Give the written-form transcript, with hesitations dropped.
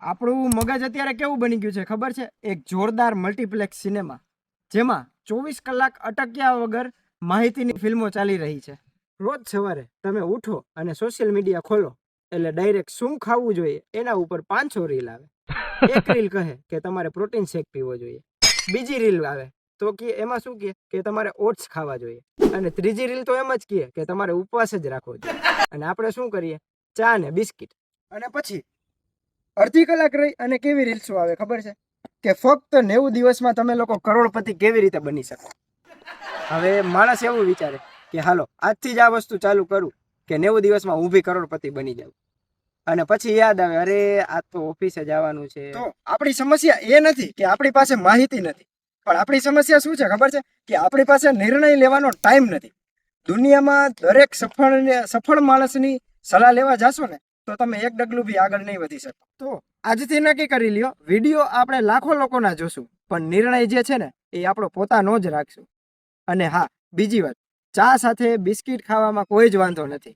આપણું મગજ અત્યારે કેવું બની ગયું છે ખબર છે? એક જોરદાર મલ્ટીપ્લેક્સ સિનેમા જેમાં 24 કલાક અટક્યા વગર માહિતીની ફિલ્મો ચાલી રહી છે. રોજ સવારે તમે ઉઠો અને સોશિયલ મીડિયા ખોલો એટલે ડાયરેક્ટ શું ખાવું જોઈએ એના ઉપર 500 રીલ આવે. એક રીલ કહે કે તમારે પ્રોટીન શેક પીવો જોઈએ, બીજી રીલ આવે તો કે એમાં શું કહે કે તમારે ઓટ્સ ખાવા જોઈએ, અને ત્રીજી રીલ તો એમ જ કહે કે તમારે ઉપવાસ જ રાખવો જોઈએ. અને આપણે શું કરીએ? ચા ને બિસ્કિટ. અને પછી અડધી કલાક રહી અને કેવી રીલ્સો આવે ખબર છે કે ફક્ત 90 દિવસમાં તમે લોકો કરોડપતિ કેવી રીતે બની શકો. હવે માણસ એવું વિચારે કે હાલો આજથી જ આ વસ્તુ ચાલુ કરું કે 90 દિવસમાં હું બી કરોડપતિ બની જાઉં. અને પછી યાદ આવે, અરે આ તો ઓફિસે જવાનું છે. તો આપણી સમસ્યા એ નથી કે આપણી પાસે માહિતી નથી, પણ આપણી સમસ્યા શું છે ખબર છે કે આપણી પાસે નિર્ણય લેવાનો ટાઈમ નથી. દુનિયામાં દરેક સફળ માણસની સલાહ લેવા જાશો ને તો તમે એક ડગલું બી આગળ નહીં વધી શકો. તો આજથી નક્કી કરી લ્યો, વિડીયો આપણે લાખો લોકોના જોશું, પણ નિર્ણય જે છે ને એ આપણો પોતાનો જ રાખશું. અને હા, બીજી વાત, ચા સાથે બિસ્કિટ ખાવામાં કોઈ જ વાંધો નથી,